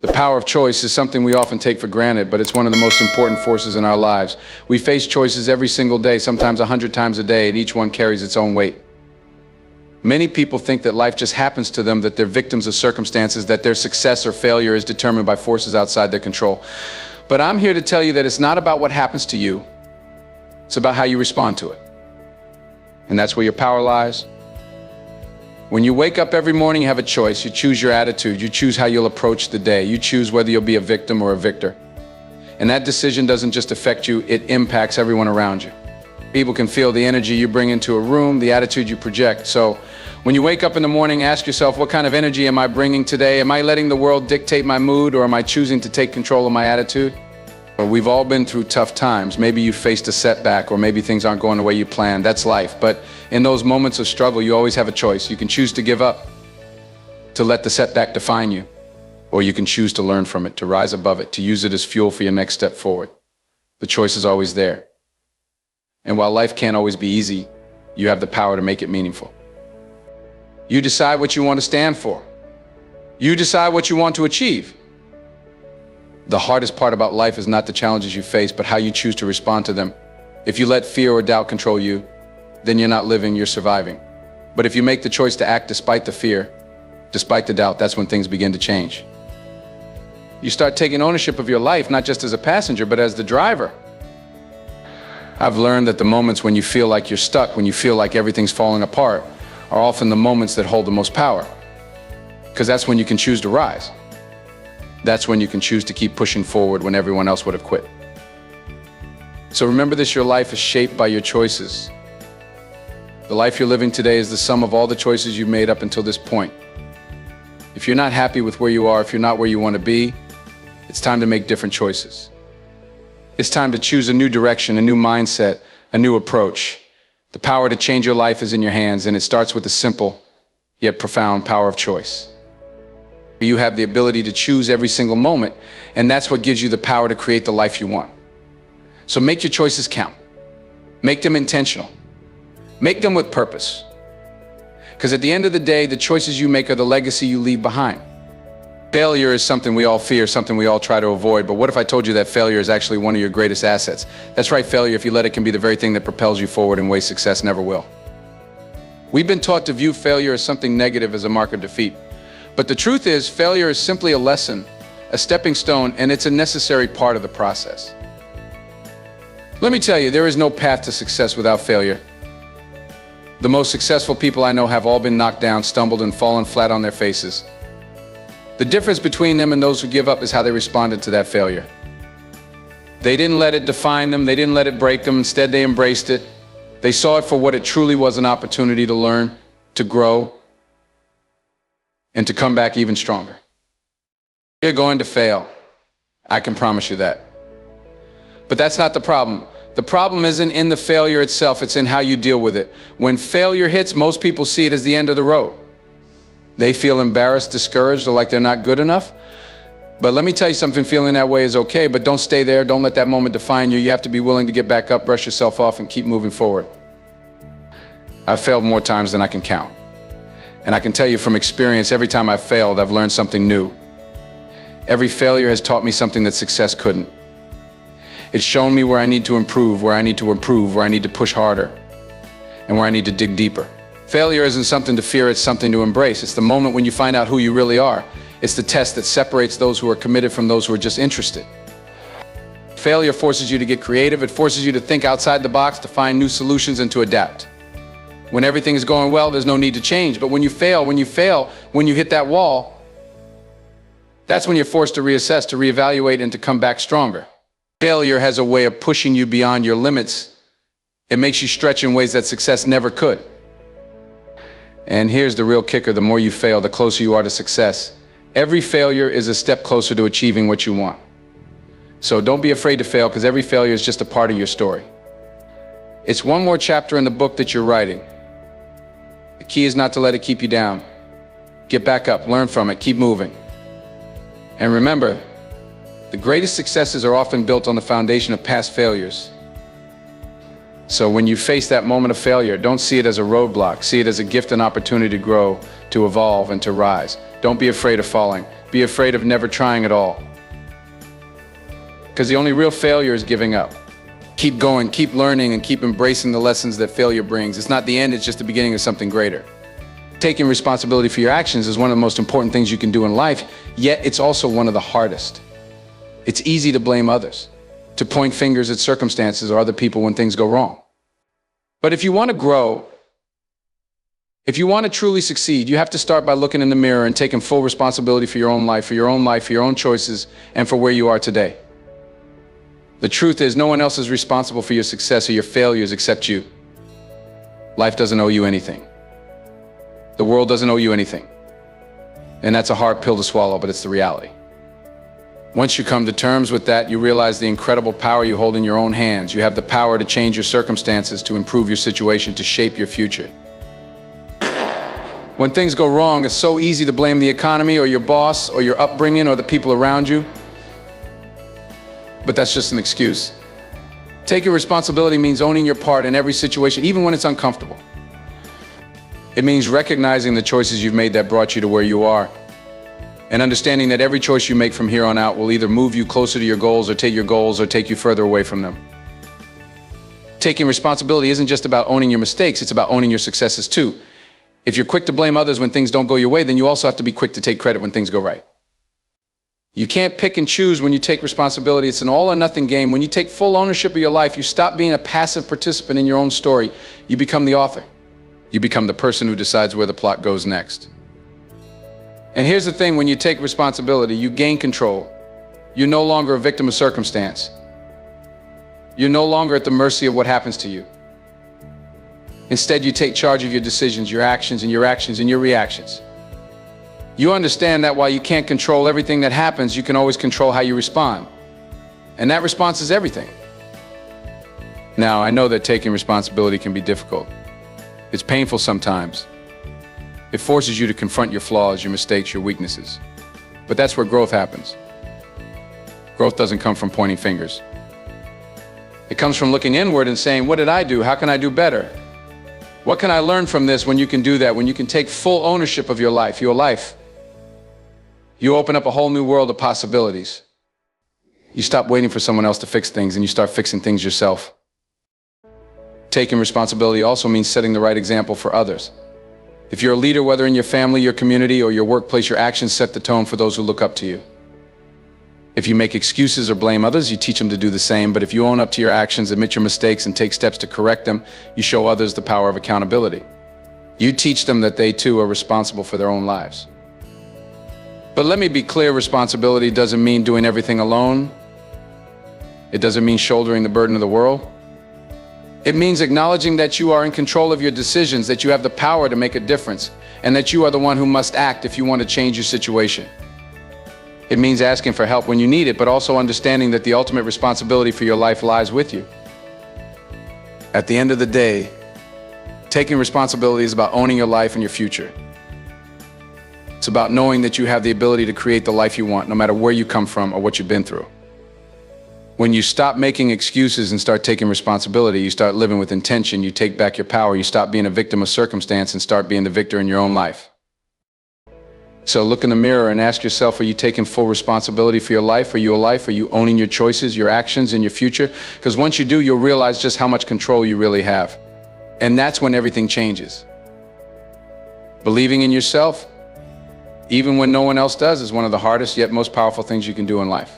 The power of choice is something we often take for granted, but it's one of the most important forces in our lives. We face choices every single day, sometimes 100 times a day, and each one carries its own weight. Many people think that life just happens to them, that they're victims of circumstances, that their success or failure is determined by forces outside their control. But I'm here to tell you that it's not about what happens to you. It's about how you respond to it. And that's where your power lies. When you wake up every morning, you have a choice. You choose your attitude. You choose how you'll approach the day. You choose whether you'll be a victim or a victor. And that decision doesn't just affect you, it impacts everyone around you. People can feel the energy you bring into a room, the attitude you project. So when you wake up in the morning, ask yourself, what kind of energy am I bringing today? Am I letting the world dictate my mood, or am I choosing to take control of my attitude? We've all been through tough times. Maybe you faced a setback, or maybe things aren't going the way you planned. That's life. But in those moments of struggle, you always have a choice. You can choose to give up, to let the setback define you, or you can choose to learn from it, to rise above it, to use it as fuel for your next step forward. The choice is always there. And while life can't always be easy, you have the power to make it meaningful. You decide what you want to stand for. You decide what you want to achieve. The hardest part about life is not the challenges you face, but how you choose to respond to them. If you let fear or doubt control you, then you're not living, you're surviving. But if you make the choice to act despite the fear, despite the doubt, that's when things begin to change. You start taking ownership of your life, not just as a passenger, but as the driver. I've learned that the moments when you feel like you're stuck, when you feel like everything's falling apart, are often the moments that hold the most power. Because that's when you can choose to rise. That's when you can choose to keep pushing forward when everyone else would have quit. So remember this, your life is shaped by your choices. The life you're living today is the sum of all the choices you've made up until this point. If you're not happy with where you are, if you're not where you want to be, it's time to make different choices. It's time to choose a new direction, a new mindset, a new approach. The power to change your life is in your hands, and it starts with the simple yet profound power of choice. You have the ability to choose every single moment, and that's what gives you the power to create the life you want. So make your choices count. Make them intentional. Make them with purpose. Because at the end of the day, the choices you make are the legacy you leave behind. Failure is something we all fear, something we all try to avoid, but what if I told you that failure is actually one of your greatest assets? That's right, failure, if you let it, can be the very thing that propels you forward in ways success never will. We've been taught to view failure as something negative, as a mark of defeat. But the truth is, failure is simply a lesson, a stepping stone, and it's a necessary part of the process. Let me tell you, there is no path to success without failure. The most successful people I know have all been knocked down, stumbled, and fallen flat on their faces. The difference between them and those who give up is how they responded to that failure. They didn't let it define them, they didn't let it break them, instead they embraced it. They saw it for what it truly was, an opportunity to learn, to grow, and to come back even stronger. You're going to fail. I can promise you that. But that's not the problem. The problem isn't in the failure itself, it's in how you deal with it. When failure hits, most people see it as the end of the road. They feel embarrassed, discouraged, or like they're not good enough. But let me tell you something, feeling that way is okay, but don't stay there. Don't let that moment define you. You have to be willing to get back up, brush yourself off, and keep moving forward. I've failed more times than I can count. And I can tell you from experience, every time I've failed, I've learned something new. Every failure has taught me something that success couldn't. It's shown me where I need to improve, where I need to improve, where I need to push harder, and where I need to dig deeper. Failure isn't something to fear, it's something to embrace. It's the moment when you find out who you really are. It's the test that separates those who are committed from those who are just interested. Failure forces you to get creative. It forces you to think outside the box, to find new solutions, and to adapt. When everything is going well, there's no need to change. But when you fail, when you hit that wall, that's when you're forced to reassess, to reevaluate, and to come back stronger. Failure has a way of pushing you beyond your limits. It makes you stretch in ways that success never could. And here's the real kicker: the more you fail, the closer you are to success. Every failure is a step closer to achieving what you want. So don't be afraid to fail, because every failure is just a part of your story. It's one more chapter in the book that you're writing. The key is not to let it keep you down. Get back up, learn from it, keep moving. And remember, the greatest successes are often built on the foundation of past failures. So when you face that moment of failure, don't see it as a roadblock. See it as a gift and opportunity to grow, to evolve, and to rise. Don't be afraid of falling. Be afraid of never trying at all. Because the only real failure is giving up. Keep going, keep learning, and keep embracing the lessons that failure brings. It's not the end, it's just the beginning of something greater. Taking responsibility for your actions is one of the most important things you can do in life, yet it's also one of the hardest. It's easy to blame others, to point fingers at circumstances or other people when things go wrong. But if you want to grow, if you want to truly succeed, you have to start by looking in the mirror and taking full responsibility for your own life, for your own choices, and for where you are today. The truth is, no one else is responsible for your success or your failures except you. Life doesn't owe you anything. The world doesn't owe you anything. And that's a hard pill to swallow, but it's the reality. Once you come to terms with that, you realize the incredible power you hold in your own hands. You have the power to change your circumstances, to improve your situation, to shape your future. When things go wrong, it's so easy to blame the economy or your boss or your upbringing or the people around you. But that's just an excuse. Taking responsibility means owning your part in every situation, even when it's uncomfortable. It means recognizing the choices you've made that brought you to where you are, and understanding that every choice you make from here on out will either move you closer to your goals or take you further away from them. Taking responsibility isn't just about owning your mistakes, it's about owning your successes too. If you're quick to blame others when things don't go your way, then you also have to be quick to take credit when things go right. You can't pick and choose when you take responsibility. It's an all or nothing game. When you take full ownership of your life, you stop being a passive participant in your own story. You become the author. You become the person who decides where the plot goes next. And here's the thing, when you take responsibility, you gain control. You're no longer a victim of circumstance. You're no longer at the mercy of what happens to you. Instead, you take charge of your decisions, your actions, and your reactions. You understand that while you can't control everything that happens, you can always control how you respond. And that response is everything. Now, I know that taking responsibility can be difficult. It's painful sometimes. It forces you to confront your flaws, your mistakes, your weaknesses. But that's where growth happens. Growth doesn't come from pointing fingers. It comes from looking inward and saying, what did I do? How can I do better? What can I learn from this? When you can do that, when you can take full ownership of your life, you open up a whole new world of possibilities. You stop waiting for someone else to fix things and you start fixing things yourself. Taking responsibility also means setting the right example for others. If you're a leader, whether in your family, your community, or your workplace, your actions set the tone for those who look up to you. If you make excuses or blame others, you teach them to do the same. But if you own up to your actions, admit your mistakes, and take steps to correct them, you show others the power of accountability. You teach them that they too are responsible for their own lives. But let me be clear, responsibility doesn't mean doing everything alone. It doesn't mean shouldering the burden of the world. It means acknowledging that you are in control of your decisions, that you have the power to make a difference, and that you are the one who must act if you want to change your situation. It means asking for help when you need it, but also understanding that the ultimate responsibility for your life lies with you. At the end of the day, taking responsibility is about owning your life and your future. It's about knowing that you have the ability to create the life you want, no matter where you come from or what you've been through. When you stop making excuses and start taking responsibility, you start living with intention, you take back your power, you stop being a victim of circumstance and start being the victor in your own life. So look in the mirror and ask yourself, are you taking full responsibility for your life? Are you owning your choices, your actions, and your future? Because once you do, you'll realize just how much control you really have. And that's when everything changes. Believing in yourself, even when no one else does, is one of the hardest yet most powerful things you can do in life.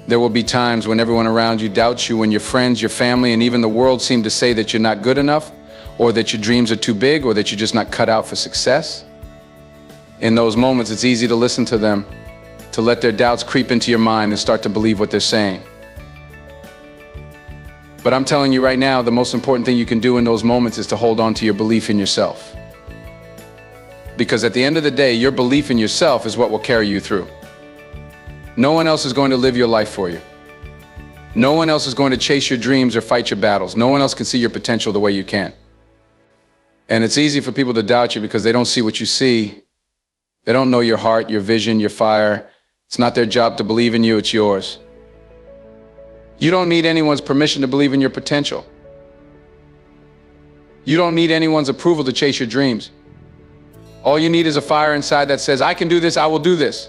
There will be times when everyone around you doubts you, when your friends, your family, and even the world seem to say that you're not good enough, or that your dreams are too big, or that you're just not cut out for success. In those moments, it's easy to listen to them, to let their doubts creep into your mind and start to believe what they're saying. But I'm telling you right now, the most important thing you can do in those moments is to hold on to your belief in yourself. Because at the end of the day, your belief in yourself is what will carry you through. No one else is going to live your life for you. No one else is going to chase your dreams or fight your battles. No one else can see your potential the way you can. And it's easy for people to doubt you because they don't see what you see. They don't know your heart, your vision, your fire. It's not their job to believe in you, it's yours. You don't need anyone's permission to believe in your potential. You don't need anyone's approval to chase your dreams. All you need is a fire inside that says, I can do this, I will do this.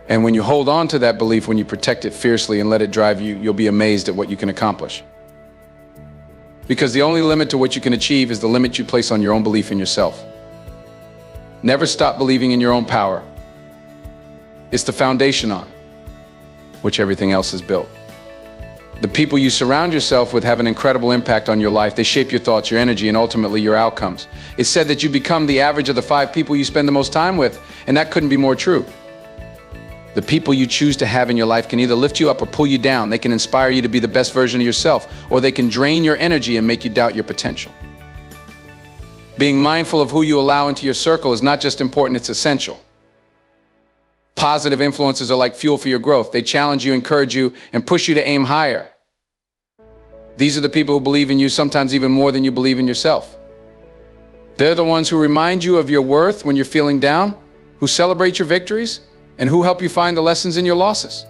And when you hold on to that belief, when you protect it fiercely and let it drive you, you'll be amazed at what you can accomplish. Because the only limit to what you can achieve is the limit you place on your own belief in yourself. Never stop believing in your own power. It's the foundation on which everything else is built. The people you surround yourself with have an incredible impact on your life. They shape your thoughts, your energy, and ultimately your outcomes. It's said that you become the average of the 5 people you spend the most time with, and that couldn't be more true. The people you choose to have in your life can either lift you up or pull you down. They can inspire you to be the best version of yourself, or they can drain your energy and make you doubt your potential. Being mindful of who you allow into your circle is not just important, it's essential. Positive influences are like fuel for your growth. They challenge you, encourage you, and push you to aim higher. These are the people who believe in you sometimes even more than you believe in yourself. They're the ones who remind you of your worth when you're feeling down, who celebrate your victories, and who help you find the lessons in your losses.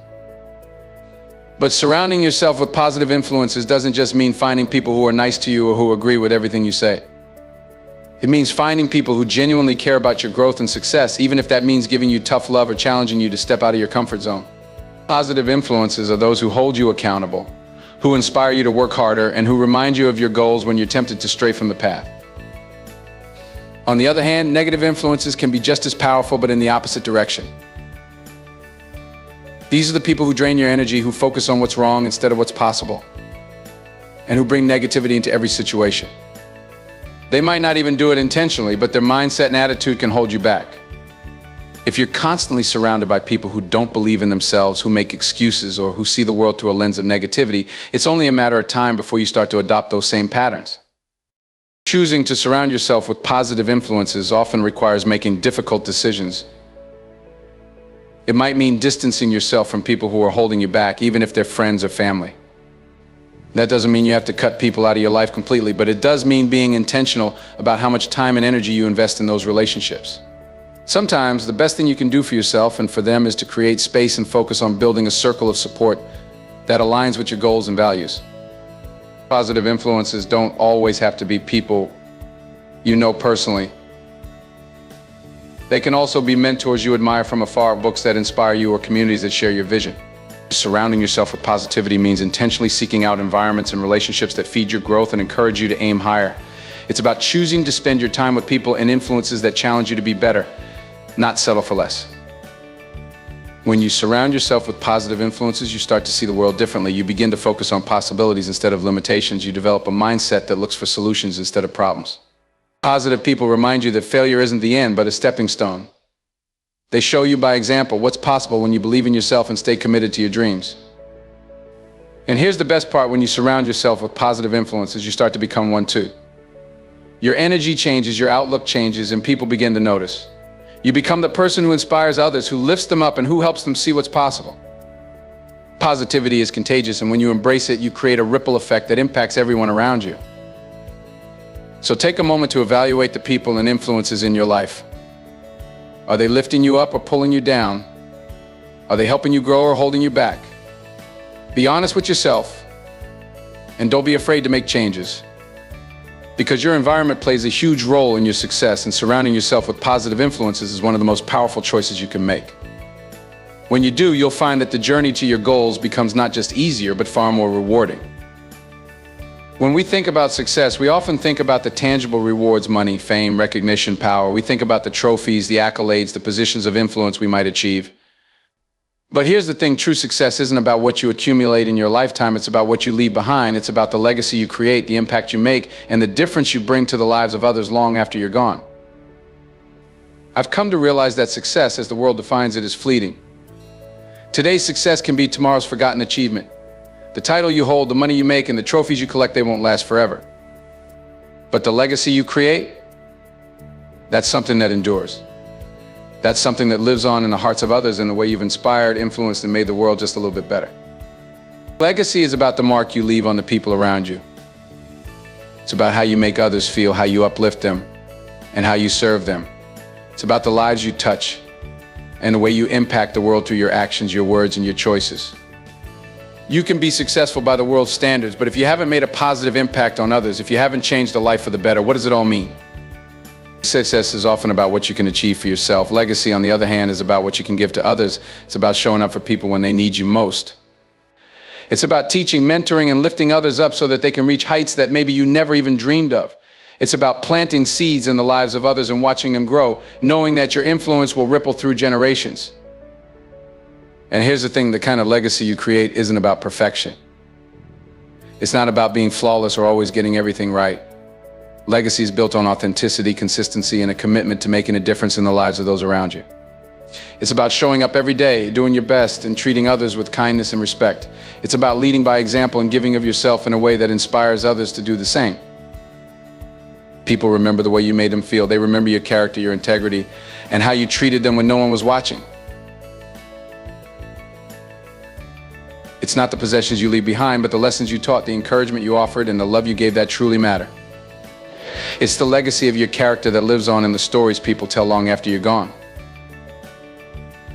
But surrounding yourself with positive influences doesn't just mean finding people who are nice to you or who agree with everything you say. It means finding people who genuinely care about your growth and success, even if that means giving you tough love or challenging you to step out of your comfort zone. Positive influences are those who hold you accountable, who inspire you to work harder, and who remind you of your goals when you're tempted to stray from the path. On the other hand, negative influences can be just as powerful, but in the opposite direction. These are the people who drain your energy, who focus on what's wrong instead of what's possible, and who bring negativity into every situation. They might not even do it intentionally, but their mindset and attitude can hold you back. If you're constantly surrounded by people who don't believe in themselves, who make excuses, or who see the world through a lens of negativity, it's only a matter of time before you start to adopt those same patterns. Choosing to surround yourself with positive influences often requires making difficult decisions. It might mean distancing yourself from people who are holding you back, even if they're friends or family. That doesn't mean you have to cut people out of your life completely, but it does mean being intentional about how much time and energy you invest in those relationships. Sometimes the best thing you can do for yourself and for them is to create space and focus on building a circle of support that aligns with your goals and values. Positive influences don't always have to be people you know personally. They can also be mentors you admire from afar, books that inspire you, or communities that share your vision. Surrounding yourself with positivity means intentionally seeking out environments and relationships that feed your growth and encourage you to aim higher. It's about choosing to spend your time with people and influences that challenge you to be better, not settle for less. When you surround yourself with positive influences, you start to see the world differently. You begin to focus on possibilities instead of limitations. You develop a mindset that looks for solutions instead of problems. Positive people remind you that failure isn't the end, but a stepping stone. They show you by example what's possible when you believe in yourself and stay committed to your dreams. And here's the best part: when you surround yourself with positive influences, you start to become one too. Your energy changes, your outlook changes, and people begin to notice. You become the person who inspires others, who lifts them up, and who helps them see what's possible. Positivity is contagious, and when you embrace it, you create a ripple effect that impacts everyone around you. So take a moment to evaluate the people and influences in your life. Are they lifting you up or pulling you down? Are they helping you grow or holding you back? Be honest with yourself, and don't be afraid to make changes. Because your environment plays a huge role in your success, and surrounding yourself with positive influences is one of the most powerful choices you can make. When you do, you'll find that the journey to your goals becomes not just easier, but far more rewarding. When we think about success, we often think about the tangible rewards: money, fame, recognition, power. We think about the trophies, the accolades, the positions of influence we might achieve. But here's the thing: true success isn't about what you accumulate in your lifetime, it's about what you leave behind. It's about the legacy you create, the impact you make, and the difference you bring to the lives of others long after you're gone. I've come to realize that success, as the world defines it, is fleeting. Today's success can be tomorrow's forgotten achievement. The title you hold, the money you make, and the trophies you collect, they won't last forever. But the legacy you create, that's something that endures. That's something that lives on in the hearts of others in the way you've inspired, influenced, and made the world just a little bit better. Legacy is about the mark you leave on the people around you. It's about how you make others feel, how you uplift them, and how you serve them. It's about the lives you touch and the way you impact the world through your actions, your words, and your choices. You can be successful by the world's standards, but if you haven't made a positive impact on others, if you haven't changed a life for the better, what does it all mean? Success is often about what you can achieve for yourself. Legacy, on the other hand, is about what you can give to others. It's about showing up for people when they need you most. It's about teaching, mentoring, and lifting others up so that they can reach heights that maybe you never even dreamed of. It's about planting seeds in the lives of others and watching them grow, knowing that your influence will ripple through generations. And here's the thing, the kind of legacy you create isn't about perfection. It's not about being flawless or always getting everything right. Legacy is built on authenticity, consistency, and a commitment to making a difference in the lives of those around you. It's about showing up every day, doing your best, and treating others with kindness and respect. It's about leading by example and giving of yourself in a way that inspires others to do the same. People remember the way you made them feel. They remember your character, your integrity, and how you treated them when no one was watching. It's not the possessions you leave behind, but the lessons you taught, the encouragement you offered, and the love you gave that truly matter. It's the legacy of your character that lives on in the stories people tell long after you're gone.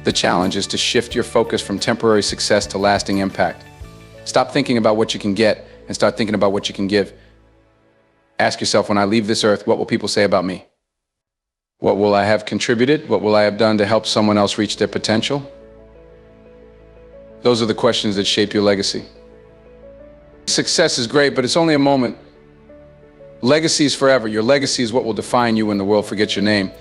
The challenge is to shift your focus from temporary success to lasting impact. Stop thinking about what you can get and start thinking about what you can give. Ask yourself, when I leave this earth, what will people say about me? What will I have contributed? What will I have done to help someone else reach their potential? Those are the questions that shape your legacy. Success is great, but it's only a moment. Legacy is forever. Your legacy is what will define you when the world forgets your name.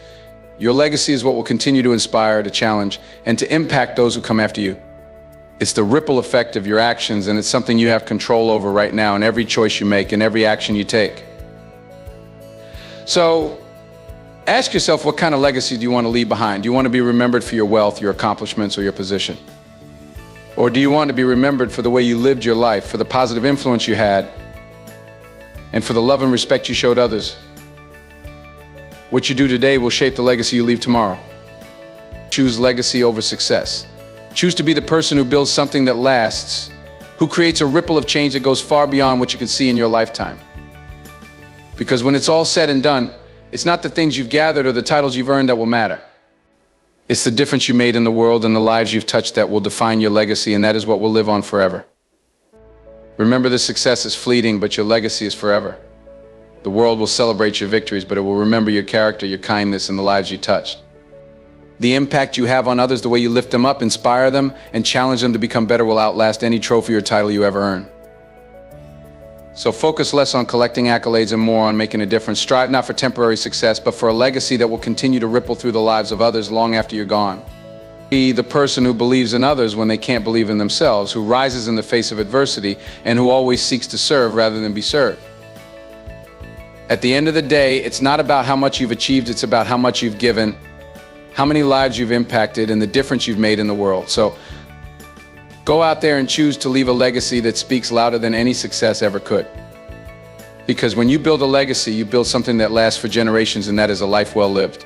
Your legacy is what will continue to inspire, to challenge, and to impact those who come after you. It's the ripple effect of your actions, and it's something you have control over right now in every choice you make and every action you take. So, ask yourself, what kind of legacy do you want to leave behind? Do you want to be remembered for your wealth, your accomplishments, or your position? Or do you want to be remembered for the way you lived your life, for the positive influence you had, and for the love and respect you showed others? What you do today will shape the legacy you leave tomorrow. Choose legacy over success. Choose to be the person who builds something that lasts, who creates a ripple of change that goes far beyond what you can see in your lifetime. Because when it's all said and done, it's not the things you've gathered or the titles you've earned that will matter. It's the difference you made in the world and the lives you've touched that will define your legacy, and that is what will live on forever. Remember, the success is fleeting, but your legacy is forever. The world will celebrate your victories, but it will remember your character, your kindness, and the lives you touched. The impact you have on others, the way you lift them up, inspire them, and challenge them to become better will outlast any trophy or title you ever earn. So focus less on collecting accolades and more on making a difference. Strive not for temporary success, but for a legacy that will continue to ripple through the lives of others long after you're gone. Be the person who believes in others when they can't believe in themselves, who rises in the face of adversity, and who always seeks to serve rather than be served. At the end of the day, it's not about how much you've achieved, it's about how much you've given, how many lives you've impacted, and the difference you've made in the world. So go out there and choose to leave a legacy that speaks louder than any success ever could. Because when you build a legacy, you build something that lasts for generations, and that is a life well lived.